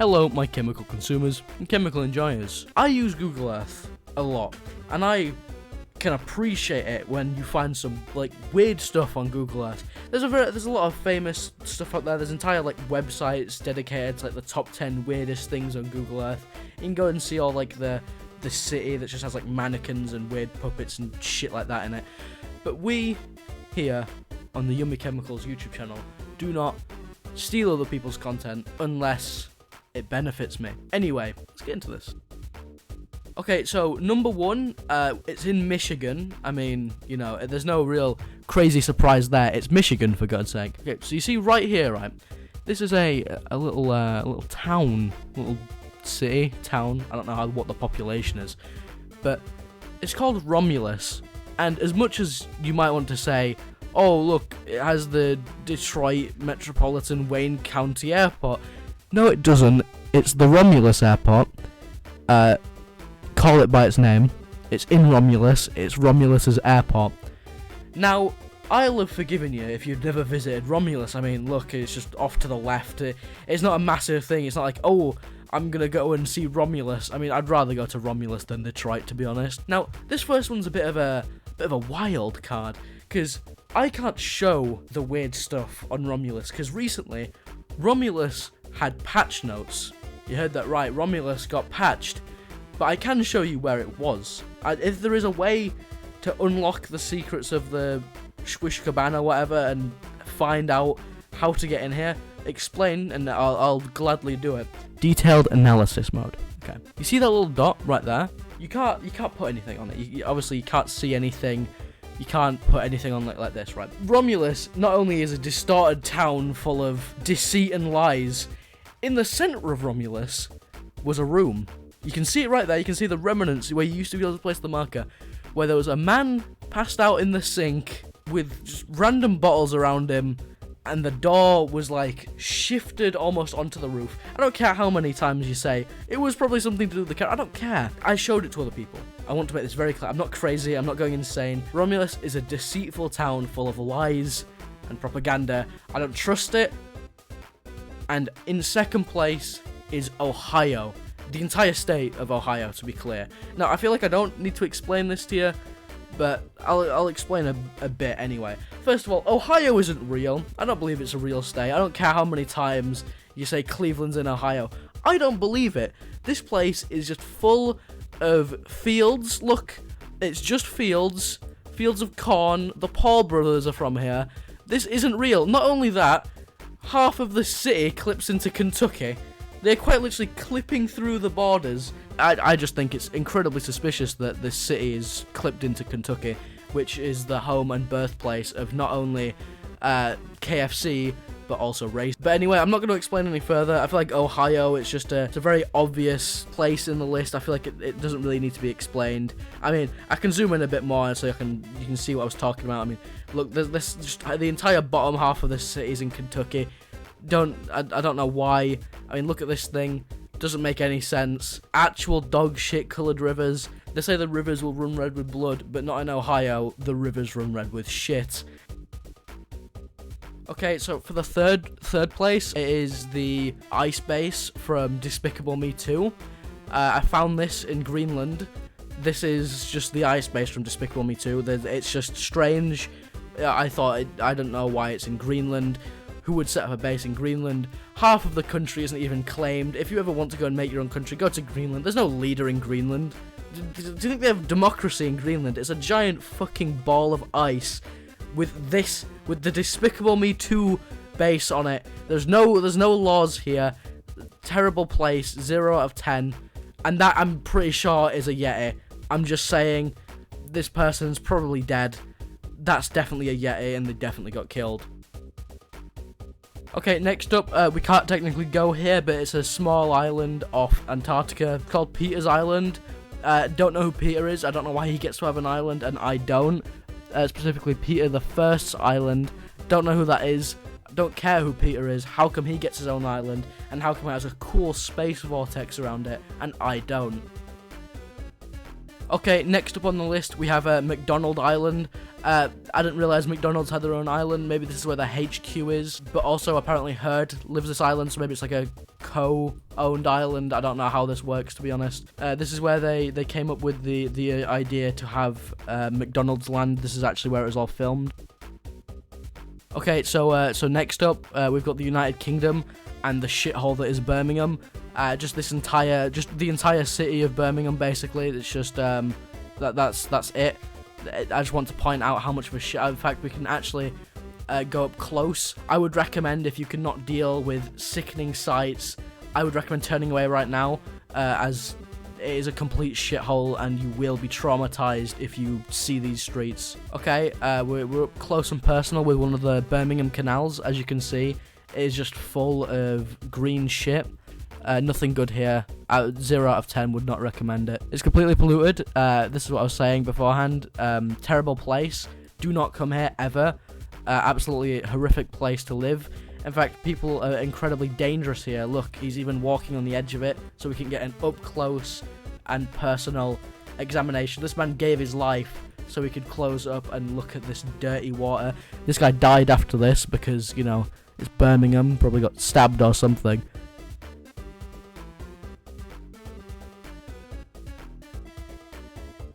Hello, my chemical consumers and chemical enjoyers. I use Google Earth a lot, and I can appreciate it when you find some weird stuff on Google Earth. There's a lot of famous stuff out there. There's entire websites dedicated to the top 10 weirdest things on Google Earth. You can go and see all the city that just has mannequins and weird puppets and shit like that in it. But we here on the Yummy Chemicals YouTube channel do not steal other people's content unless it benefits me. Anyway, let's get into this. Okay, so number one, it's in Michigan. I mean, there's no real crazy surprise there. It's Michigan, for God's sake. Okay, so you see right here, right? This is a little town, little city, town. I don't know what the population is, but it's called Romulus. And as much as you might want to say, oh, look, it has the Detroit Metropolitan Wayne County Airport. No, it doesn't. It's the Romulus Airport. Call it by its name. It's in Romulus. It's Romulus's airport. Now, I'll have forgiven you if you've never visited Romulus. I mean, look, it's just off to the left. It's not a massive thing. It's not like, oh, I'm gonna go and see Romulus. I mean, I'd rather go to Romulus than Detroit, to be honest. Now, this first one's a bit of a wild card, because I can't show the weird stuff on Romulus, because recently, Romulus had patch notes. You heard that right, Romulus got patched. But I can show you where it was. If there is a way to unlock the secrets of the Squish Cabana, whatever, and find out how to get in here, explain, and I'll gladly do it. Detailed analysis mode. Okay. You see that little dot right there? You can't put anything on it. Obviously, you can't see anything. You can't put anything on like this, right? Romulus not only is a distorted town full of deceit and lies, in the center of Romulus was a room. You can see it right there. You can see the remnants where you used to be able to place the marker, where there was a man passed out in the sink with just random bottles around him, and the door was shifted almost onto the roof. I don't care how many times you say it was probably something to do with the cat. I don't care. I showed it to other people. I want to make this very clear. I'm not crazy. I'm not going insane. Romulus is a deceitful town full of lies and propaganda. I don't trust it. And in second place is Ohio. The entire state of Ohio, to be clear. Now, I feel like I don't need to explain this to you, but I'll explain a bit anyway. First of all, Ohio isn't real. I don't believe it's a real state. I don't care how many times you say Cleveland's in Ohio. I don't believe it. This place is just full of fields. Look, it's just fields. Fields of corn. The Paul brothers are from here. This isn't real. Not only that, half of the city clips into Kentucky. They're quite literally clipping through the borders. I just think it's incredibly suspicious that this city is clipped into Kentucky, which is the home and birthplace of not only KFC, but also race. But anyway, I'm not going to explain any further. I feel like Ohio, it's a very obvious place in the list. I feel like it doesn't really need to be explained. I mean, I can zoom in a bit more so you can see what I was talking about. I mean, look, there's just the entire bottom half of this city is in Kentucky. I don't know why. I mean, look at this thing. Doesn't make any sense. Actual dog shit coloured rivers. They say the rivers will run red with blood, but not in Ohio. The rivers run red with shit. Okay, so for the third place, it is the ice base from Despicable Me 2. I found this in Greenland. This is just the ice base from Despicable Me 2. It's just strange. I don't know why it's in Greenland. Who would set up a base in Greenland? Half of the country isn't even claimed. If you ever want to go and make your own country, go to Greenland. There's no leader in Greenland. Do you think they have democracy in Greenland? It's a giant fucking ball of ice with the Despicable Me 2 base on it. There's no laws here. Terrible place. 0 out of 10. And that, I'm pretty sure, is a Yeti. I'm just saying, this person's probably dead. That's definitely a Yeti, and they definitely got killed. Okay, next up, we can't technically go here, but it's a small island off Antarctica called Peter's Island. Don't know who Peter is. I don't know why he gets to have an island, and I don't. Specifically, Peter the First's island. Don't know who that is. Don't care who Peter is. How come he gets his own island, and how come it has a cool space vortex around it, and I don't? Okay, next up on the list, we have McDonald's Island. I didn't realise McDonald's had their own island. Maybe this is where their HQ is. But also, apparently, Herd lives this island, so maybe it's like a co-owned island. I don't know how this works, to be honest. This is where they came up with the idea to have McDonald's Land. This is actually where it was all filmed. Okay, so next up, we've got the United Kingdom and the shithole that is Birmingham. Just the entire city of Birmingham, basically. It's just that's it. I just want to point out how much of a shit. In fact, we can actually go up close. I would recommend, if you cannot deal with sickening sights, I would recommend turning away right now, as it is a complete shithole and you will be traumatized if you see these streets. Okay, we're up close and personal with one of the Birmingham canals. As you can see, it is just full of green shit. Nothing good here. 0 out of 10, would not recommend it. It's completely polluted. This is what I was saying beforehand. Terrible place. Do not come here ever. Absolutely horrific place to live. In fact, people are incredibly dangerous here. Look, he's even walking on the edge of it, so we can get an up-close and personal examination. This man gave his life so we could close up and look at this dirty water. This guy died after this because, you know, it's Birmingham, probably got stabbed or something.